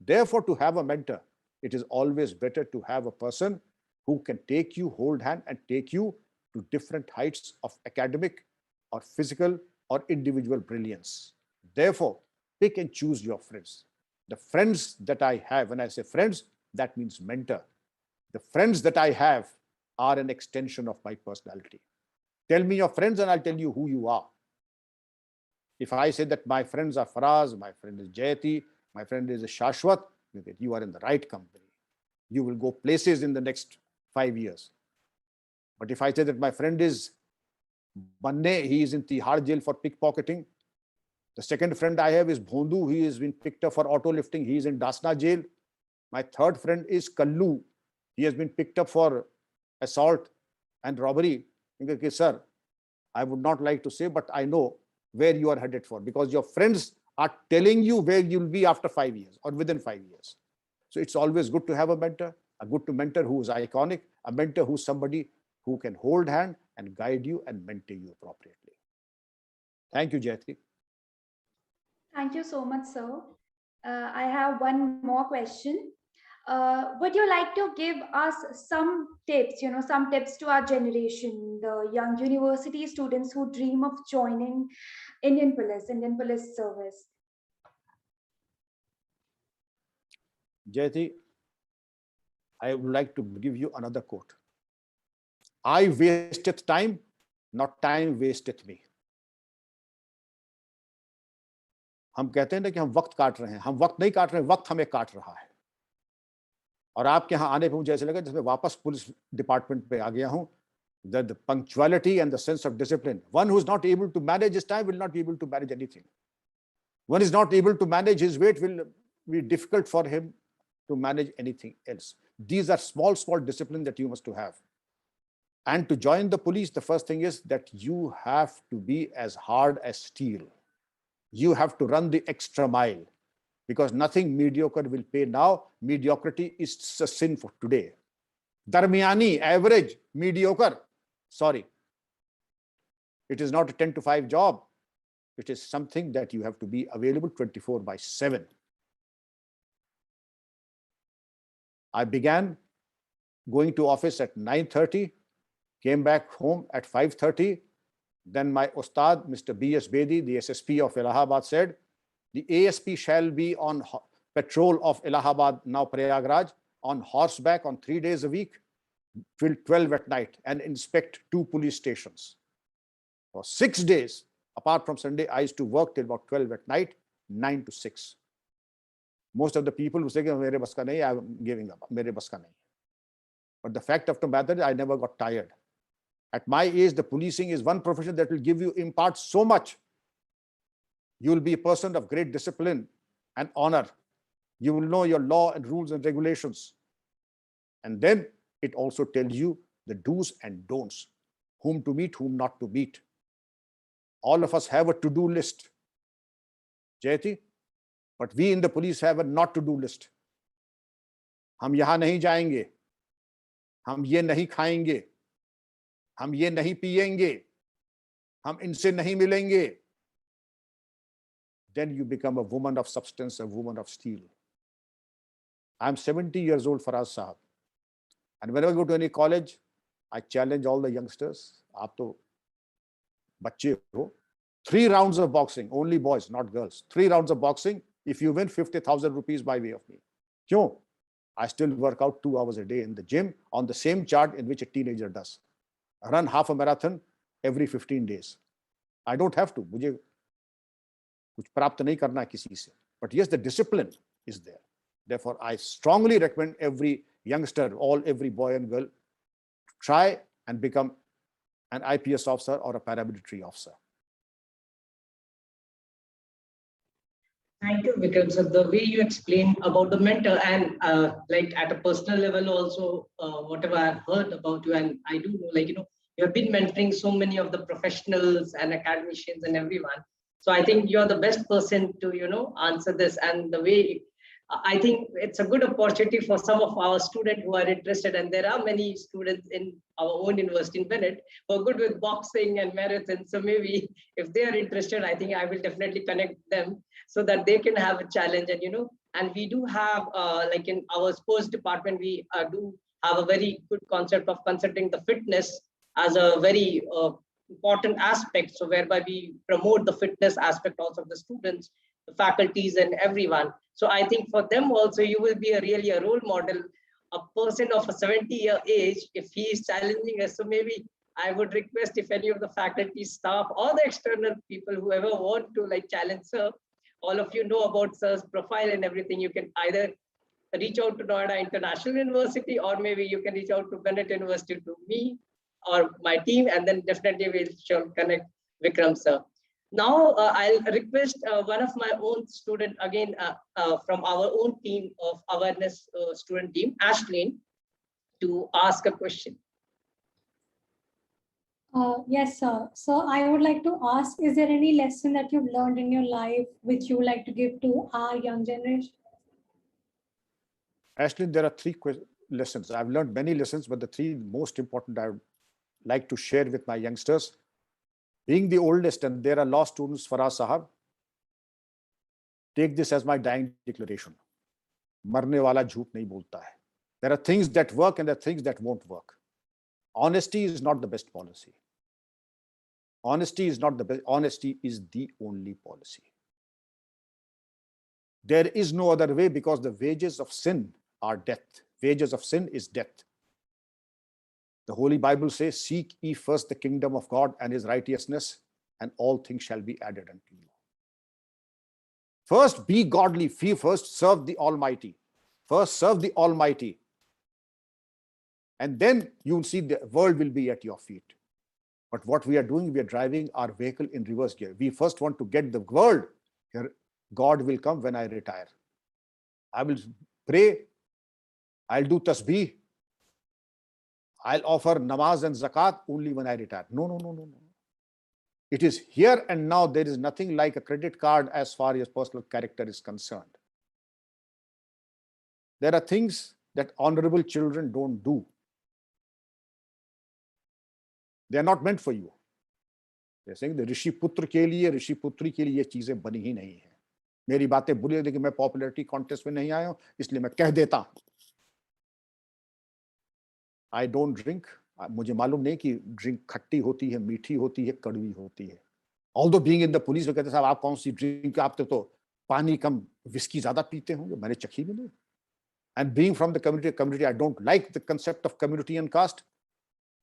Therefore, to have a mentor, it is always better to have a person who can take you, hold hand, and take you to different heights of academic or physical or individual brilliance. Therefore, pick and choose your friends. The friends that I have, when I say friends, that means mentor. The friends that I have are an extension of my personality. Tell me your friends and I'll tell you who you are. If I say that my friends are Faraz, my friend is Jayati, my friend is Shashwat, you are in the right company. You will go places in the next 5 years. But if I say that my friend is Banne, he is in Tihar jail for pickpocketing. The second friend I have is Bhondu, he has been picked up for auto lifting, he is in Dasna jail. My third friend is Kallu, he has been picked up for assault and robbery. Sir, I would not like to say, but I know where you are headed for, because your friends are telling you where you'll be after 5 years or within 5 years. So it's always good to have a mentor, mentor who is iconic, a mentor who's somebody who can hold hand and guide you and mentor you appropriately. Thank you, Jayati. Thank you so much, sir. I have one more question. Would you like to give us some tips, some tips to our generation, the young university students who dream of joining Indian Police Service? Jayati, I would like to give you another quote. I wasteth time, not time wasteth me. हम कहते हैं ना कि हम वक्त काट रहे हैं, हम वक्त नहीं काट रहे हैं, वक्त हमें काट रहा है. और आपके यहाँ आने पे मुझे ऐसे लगा जैसे वापस पुलिस डिपार्टमेंट पे आ गया हूँ. The punctuality and the sense of discipline. One who is not able to manage his time will not be able to manage anything. One is not able to manage his weight, will be difficult for him to manage anything else. These are small disciplines that you must to have. And to join the police, the first thing is that you have to be as hard as steel. You have to run the extra mile, because nothing mediocre will pay now. Mediocrity is a sin for today. Darmiyani, average, mediocre. Sorry. It is not a 10 to 5 job. It is something that you have to be available 24/7. I began going to office at 9:30, came back home at 5:30. Then my Ustad, Mr. B.S. Bedi, the SSP of Allahabad, said, the ASP shall be on patrol of Allahabad, now Prayagraj, on horseback on 3 days a week, till 12 at night, and inspect 2 police stations. For 6 days, apart from Sunday, I used to work till about 12 at night, 9 to 6. Most of the people who say, mere bas ka nahi, I'm giving up, mere bas ka nahi. But the fact of the matter is, I never got tired. At my age, the policing is one profession that will impart so much. You will be a person of great discipline and honor. You will know your law and rules and regulations. And then it also tells you the do's and don'ts, whom to meet, whom not to meet. All of us have a to-do list, Jayati, but we in the police have a not to-do list. हम यहाँ नहीं जाएंगे, हम ये नहीं खाएंगे, हम ये नहीं पिएंगे, हम इनसे नहीं मिलेंगे. Then you become a woman of substance, a woman of steel. I'm 70 years old, Faraz Sahab. And whenever I go to any college, I challenge all the youngsters. आप तो बच्चे हो. 3 rounds of boxing, only boys, not girls. 3 rounds of boxing. If you win, 50,000 rupees by way of me. क्यों? I still work out 2 hours a day in the gym on the same chart in which a teenager does. I run half a marathon every 15 days. I don't have to. मुझे कुछ प्राप्त नहीं करना किसी से. But yes, the discipline is there. Therefore, I strongly recommend every youngster, every boy and girl, to try and become an IPS officer or a paramilitary officer. Thank you, Vikram. So the way you explained about the mentor and like at a personal level also, whatever I've heard about you, and I do know, you have been mentoring so many of the professionals and academicians and everyone. So I think you're the best person to, answer this. And the way I think it's a good opportunity for some of our students who are interested, and there are many students in our own university in Bennett who are good with boxing and marathon. So maybe if they are interested, I think I will definitely connect them so that they can have a challenge. And we do have, like in our sports department, we do have a very good concept of considering the fitness as a very important aspect. So whereby we promote the fitness aspect also of the students, the faculties and everyone. So I think for them also, you will be really a role model, a person of a 70-year age, if he is challenging us. So maybe I would request if any of the faculty, staff, or the external people, whoever want to challenge sir, all of you know about sir's profile and everything, you can either reach out to Noida International University, or maybe you can reach out to Bennett University to me or my team, and then definitely we'll connect Vikram sir. Now, I'll request one of my own student, again, from our own team of awareness student team, Ashlyn, to ask a question. Yes, sir. So I would like to ask, is there any lesson that you've learned in your life which you would like to give to our young generation? Actually, there are three lessons. I've learned many lessons, but the three most important I would like to share with my youngsters. Being the oldest, and there are law students, Faraz Sahab, take this as my dying declaration. Marne wala jhoot nahi bolta hai. There are things that work and there are things that won't work. Honesty is not the best policy. Honesty is not the best. Honesty is the only policy. There is no other way, because the wages of sin are death. Wages of sin is death. The Holy Bible says, seek ye first the kingdom of God and his righteousness, and all things shall be added unto you. First, be godly. First, serve the Almighty. First, serve the Almighty. And then you'll see the world will be at your feet. But what we are doing, we are driving our vehicle in reverse gear. We first want to get the world. God will come when I retire. I will pray. I'll do tasbih. I'll offer namaz and zakat only when I retire. No, no, no, no, no. It is here and now. There is nothing like a credit card as far as personal character is concerned. There are things that honorable children don't do. They are not meant for you. They're saying the ऋषि पुत्र के लिए, ऋषि पुत्री के लिए ये चीजें बनी ही नहीं है. मेरी बातें बुरी है कि मैं पॉपुलैरिटी कॉन्टेस्ट में नहीं आया हूं, इसलिए मैं कह देता हूं. I don't drink. मुझे मालूम नहीं कि ड्रिंक खट्टी होती है, मीठी होती है, कड़वी होती है. Although being in the police, वो कहते साहब आप कौन सी ड्रिंक, आप तो पानी कम विस्की ज्यादा पीते होंगे. मैंने चखी भी नहीं. And being from the community, I don't like the concept of community and caste.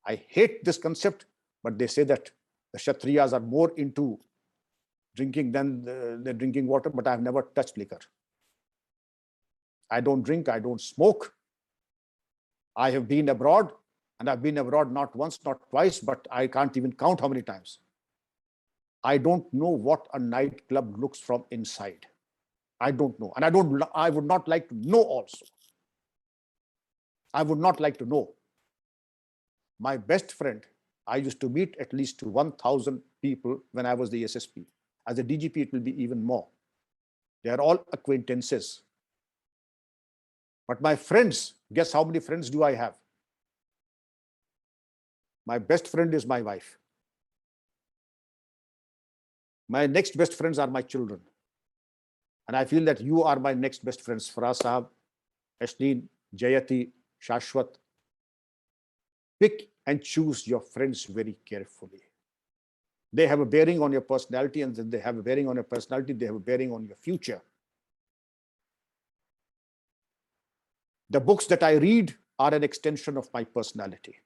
I hate this concept, but they say that the Kshatriyas are more into drinking than the drinking water, but I've never touched liquor. I don't drink, I don't smoke. I have been abroad, and I've been abroad not once, not twice, but I can't even count how many times. I don't know what a nightclub looks from inside. I don't know, and I would not like to know also. I would not like to know. My best friend, I used to meet at least 1,000 people when I was the SSP. As a DGP, it will be even more. They are all acquaintances. But my friends, guess how many friends do I have? My best friend is my wife. My next best friends are my children. And I feel that you are my next best friends. Faraz Sahab, Ashneen, Jayati, Shashwat. Pick and choose your friends very carefully. They have a bearing on your personality, and they have a bearing on your personality, they have a bearing on your future. The books that I read are an extension of my personality.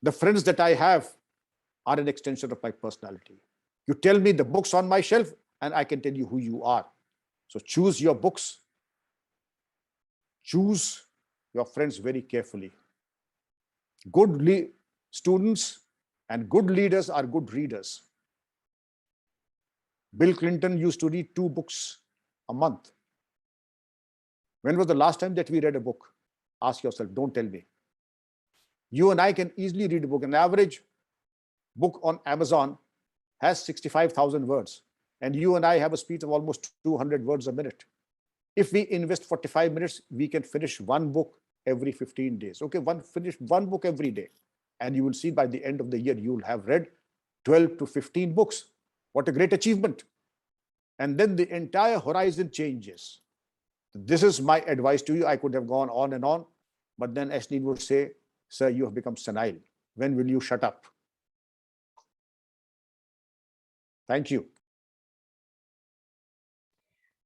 The friends that I have are an extension of my personality. You tell me the books on my shelf, and I can tell you who you are. So choose your books. Choose your friends very carefully. Good students and good leaders are good readers. Bill Clinton used to read 2 books a month. When was the last time that we read a book? Ask yourself, don't tell me. You and I can easily read a book. An average book on Amazon has 65,000 words. And you and I have a speed of almost 200 words a minute. If we invest 45 minutes, we can finish 1 book every 15 days. Okay, finish 1 book every day. And you will see by the end of the year, you will have read 12 to 15 books. What a great achievement. And then the entire horizon changes. This is my advice to you. I could have gone on and on, but then Ashneen would say, sir, you have become senile. When will you shut up? Thank you.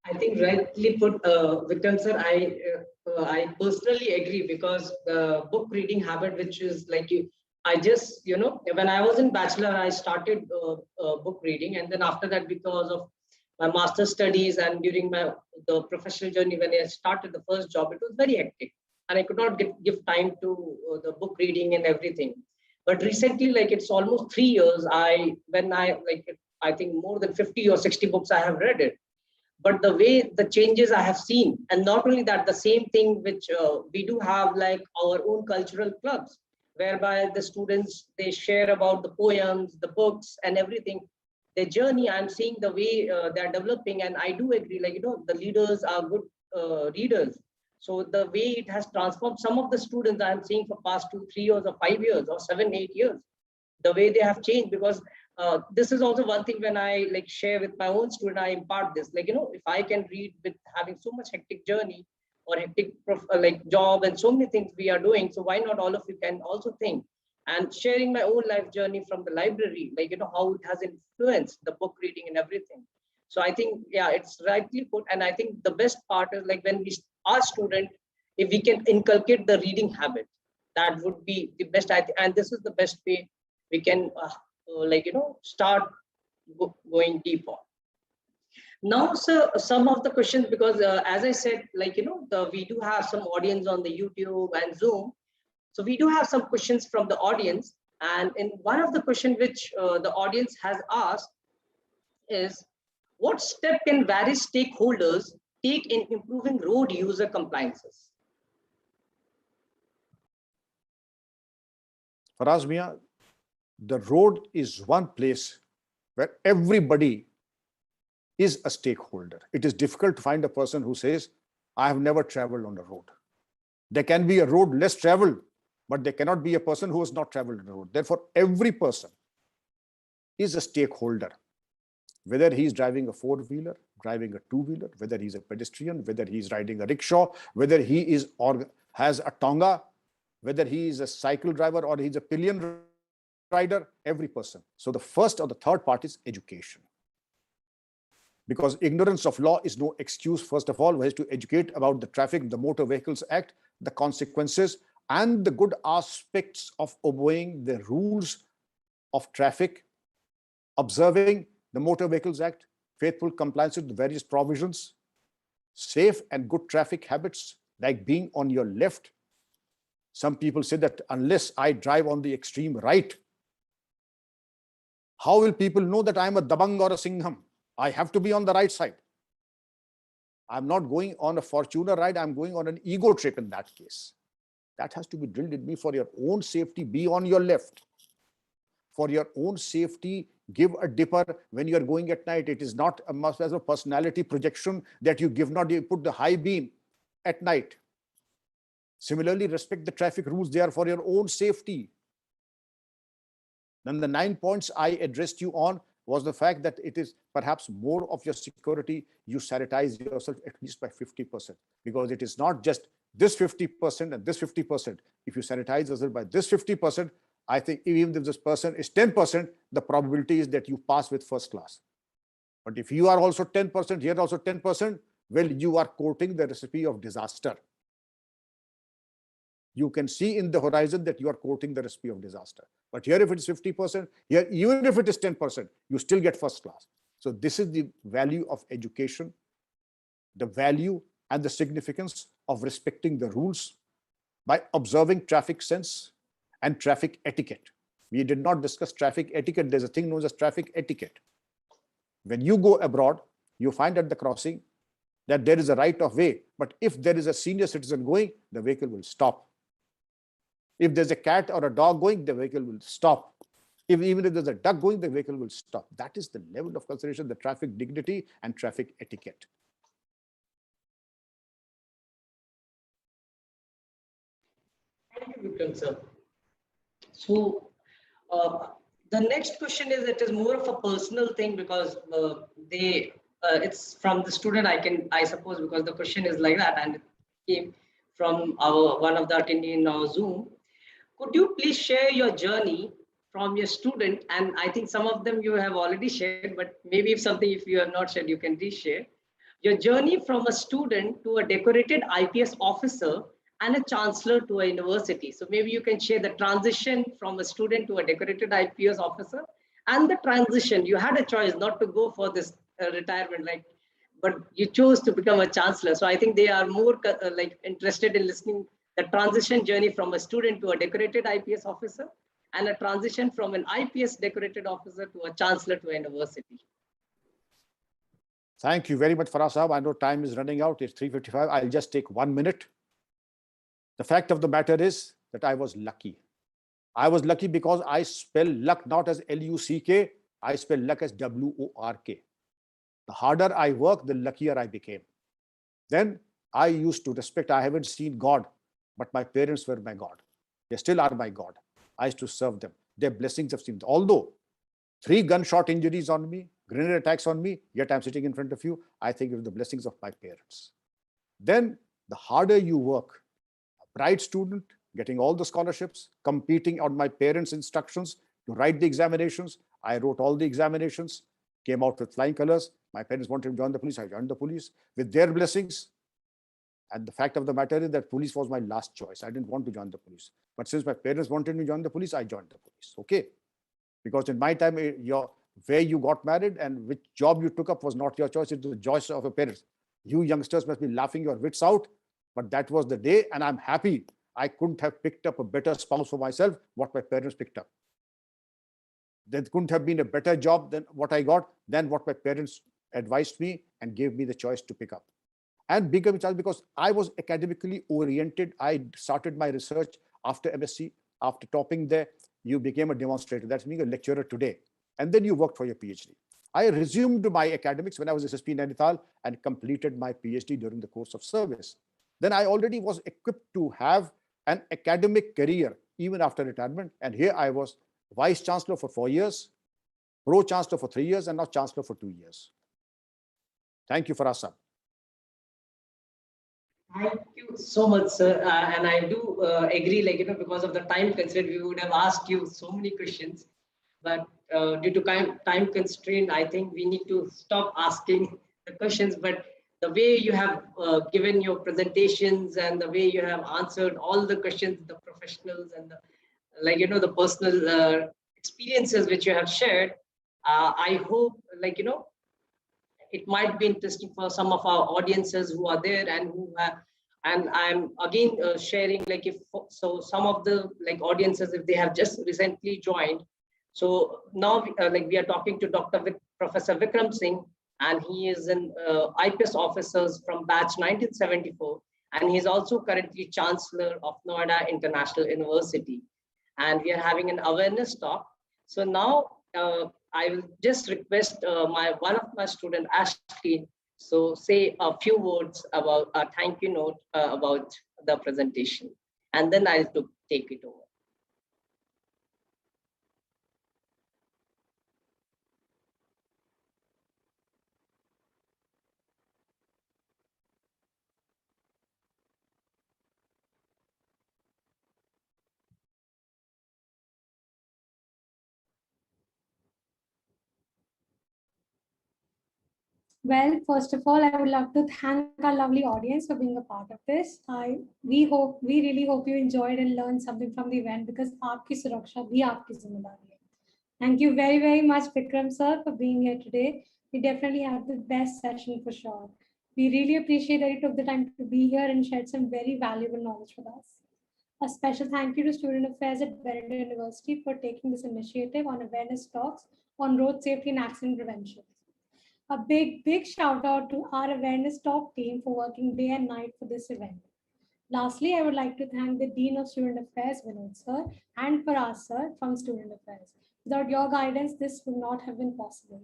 I think rightly put, Vikram sir, I personally agree, because the book reading habit, which is like I just, when I was in bachelor, I started book reading. And then after that, because of my master's studies and during the professional journey, when I started the first job, it was very hectic. And I could not give time to the book reading and everything. But recently, like it's almost 3 years, I think more than 50 or 60 books I have read it. But the way the changes I have seen, and not only that, the same thing which we do have like our own cultural clubs, whereby the students, they share about the poems, the books and everything. Their journey, I'm seeing the way they're developing, and I do agree, like, the leaders are good readers. So the way it has transformed some of the students I'm seeing for past 2, 3 years or 5 years or 7, 8 years, the way they have changed. Because this is also one thing when I like share with my own student, I impart this, like, if I can read with having so much hectic journey or hectic like job and so many things we are doing, so why not all of you can also think. And sharing my own life journey from the library, like, how it has influenced the book reading and everything. So I think, yeah, it's rightly put. And I think the best part is, like, when we are student, if we can inculcate the reading habit, that would be the best. And this is the best way we can like, start going deeper. Now, sir, some of the questions, because as I said, like, we do have some audience on the YouTube and Zoom. So we do have some questions from the audience. And in one of the questions which the audience has asked is, what step can various stakeholders take in improving road user compliances? Faraz Mia, the road is one place where everybody is a stakeholder. It is difficult to find a person who says, I have never traveled on a road. There can be a road less traveled, but there cannot be a person who has not traveled on the road. Therefore, every person is a stakeholder, whether he is driving a four-wheeler, driving a two-wheeler, whether he's a pedestrian, whether he's riding a rickshaw, whether he is or has a tonga, whether he is a cycle driver or he's a pillion rider, every person. So the first or the third part is education. Because ignorance of law is no excuse. First of all, we have to educate about the traffic, the Motor Vehicles Act, the consequences, and the good aspects of obeying the rules of traffic, observing the Motor Vehicles Act, faithful compliance with the various provisions, safe and good traffic habits, like being on your left. Some people say that unless I drive on the extreme right, how will people know that I'm a Dabang or a Singham? I have to be on the right side. I'm not going on a Fortuner ride, I'm going on an ego trip in that case. That has to be drilled in me. For your own safety, be on your left. For your own safety, give a dipper when you are going at night. It is not a must as a personality projection that you put the high beam at night. Similarly, respect the traffic rules. They are for your own safety. Then the 9 points I addressed you on was the fact that it is perhaps more of your security. You sanitize yourself at least by 50%, because it is not just this 50% and this 50%. If you sanitize yourself by this 50%, I think even if this person is 10%, the probability is that you pass with first class. But if you are also 10%, here also 10%, well, you are courting the recipe of disaster. You can see in the horizon that you are courting the recipe of disaster. But here, if it is 50%, here, even if it is 10%, you still get first class. So this is the value of education, the value and the significance of respecting the rules by observing traffic sense and traffic etiquette. We did not discuss traffic etiquette. There's a thing known as traffic etiquette. When you go abroad, you find at the crossing that there is a right of way. But if there is a senior citizen going, the vehicle will stop. If there's a cat or a dog going, the vehicle will stop. Even if there's a duck going, the vehicle will stop. That is the level of consideration, the traffic dignity and traffic etiquette. Thank you, Vikram, sir. So the next question is, it is more of a personal thing, because it's from the student, I suppose, because the question is like that, and it came from one of the attendees in our Zoom. Could you please share your journey from your student? And I think some of them you have already shared, but maybe if you have not shared, you can reshare your journey from a student to a decorated IPS officer and a chancellor to a university. So maybe you can share the transition from a student to a decorated IPS officer, and the transition. You had a choice not to go for this retirement, but you chose to become a chancellor. So I think they are more interested in listening the transition journey from a student to a decorated IPS officer, and a transition from an IPS decorated officer to a chancellor to a university. Thank you very much, Farah Sahab. I know time is running out. It's 3:55. I'll just take 1 minute. The fact of the matter is that I was lucky. I was lucky because I spell luck not as L-U-C-K, I spell luck as W-O-R-K. The harder I work, the luckier I became. Then I used to respect, I haven't seen God, but my parents were my God. They still are my God. I used to serve them. Their blessings have seen. Although 3 gunshot injuries on me, grenade attacks on me, yet I'm sitting in front of you, I think it was the blessings of my parents. Then the harder you work, a bright student, getting all the scholarships, competing on my parents' instructions to write the examinations. I wrote all the examinations, came out with flying colors. My parents wanted to join the police. I joined the police with their blessings. And the fact of the matter is that police was my last choice. I didn't want to join the police. But since my parents wanted me to join the police, I joined the police. Okay. Because in my time, where you got married and which job you took up was not your choice. It was the choice of your parents. You youngsters must be laughing your wits out. But that was the day. And I'm happy. I couldn't have picked up a better spouse for myself, what my parents picked up. There couldn't have been a better job than what I got, than what my parents advised me and gave me the choice to pick up. And become a child because I was academically oriented. I started my research after MSc, after topping there, you became a demonstrator. That's being a lecturer today. And then you worked for your PhD. I resumed my academics when I was SSP in Nainital and completed my PhD during the course of service. Then I already was equipped to have an academic career even after retirement. And here I was Vice Chancellor for 4 years, Pro Chancellor for 3 years, and now Chancellor for 2 years. Thank you, Farasa. Thank you so much, sir. And I do agree, because of the time constraint, we would have asked you so many questions. But due to time constraint, I think we need to stop asking the questions. But the way you have given your presentations and the way you have answered all the questions, the professionals and the personal experiences which you have shared, I hope, it might be interesting for some of our audiences who are there and who have, and I'm again sharing, some of the audiences, if they have just recently joined. So now we are talking to Professor Vikram Singh, and he is an IPS officers from batch 1974, and he's also currently Chancellor of Noida International University. And we are having an awareness talk. So now I will just request one of my student, Ashley, so say a few words about a thank you note about the presentation, and then I'll take it over. Well, first of all, I would love to thank our lovely audience for being a part of this. We really hope you enjoyed and learned something from the event, because aapki suraksha bhi aapki zimmedari hai. Thank you very, very much, Vikram sir, for being here today. We definitely had the best session for sure. We really appreciate that you took the time to be here and shared some very valuable knowledge with us. A special thank you to Student Affairs at Benedict University for taking this initiative on awareness talks on road safety and accident prevention. A big shout out to our awareness talk team for working day and night for this event. Lastly, I would like to thank the Dean of Student Affairs, Vinod sir, and Faraz sir from Student Affairs. Without your guidance, this would not have been possible.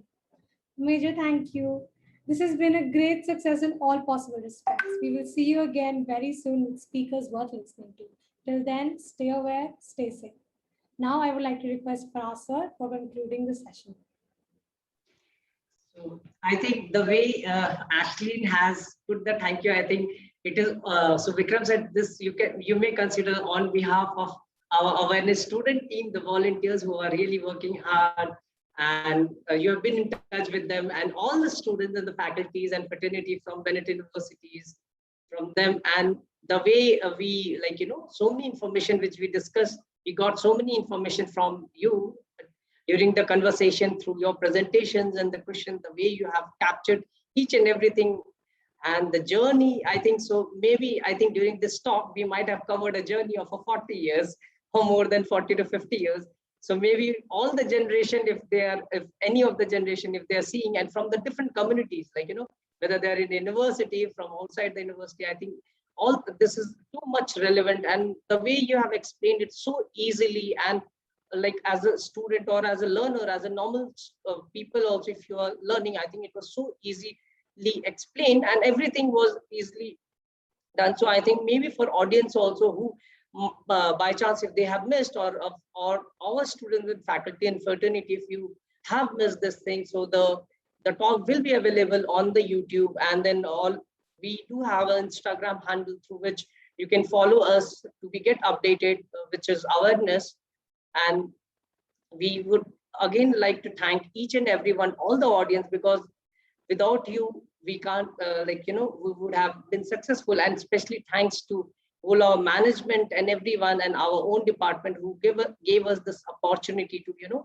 Major thank you. This has been a great success in all possible respects. We will see you again very soon with speakers worth listening to. Till then, stay aware, stay safe. Now, I would like to request Faraz sir for concluding the session. So I think the way Ashley has put the thank you, I think it is, so Vikram said this, you may consider on behalf of our awareness student team, the volunteers who are really working hard, and you have been in touch with them, and all the students and the faculties and fraternity from Benedict universities, from them, and the way we so many information which we discussed, we got so many information from you during the conversation, through your presentations and the questions, the way you have captured each and everything and the journey. I think so. Maybe I think during this talk, we might have covered a journey of 40 years or more than 40 to 50 years. So maybe all the generation, if any of the generation, if they're seeing, and from the different communities, whether they're in university, from outside the university, I think all this is too much relevant, and the way you have explained it so easily, and like as a student or as a learner, as a normal people also, if you are learning, I think it was so easily explained and everything was easily done. So I think maybe for audience also who by chance if they have missed, or our students and faculty and fraternity, if you have missed this thing, so the talk will be available on the YouTube, and then all we do have an Instagram handle through which you can follow us to be get updated, which is awareness. And we would again like to thank each and everyone, all the audience, because without you we can't we would have been successful, and especially thanks to all our management and everyone and our own department who gave us this opportunity to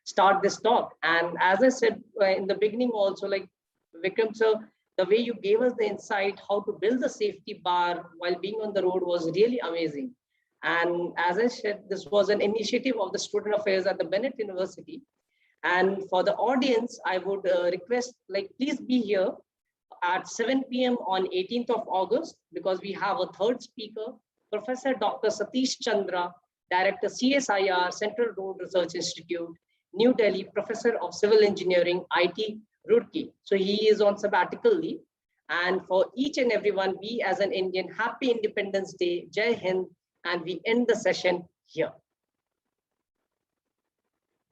start this talk. And as I said in the beginning also, like Vikram sir, the way you gave us the insight how to build the safety bar while being on the road was really amazing. And as I said, this was an initiative of the Student Affairs at the Bennett University. And for the audience, I would request, like, please be here at 7 p.m. on 18th of August, because we have a third speaker, Professor Dr. Satish Chandra, Director CSIR, Central Road Research Institute, New Delhi, Professor of Civil Engineering, IT, Roorkee. So he is on sabbatical leave. And for each and everyone, we as an Indian, happy Independence Day, Jai Hind, and we end the session here.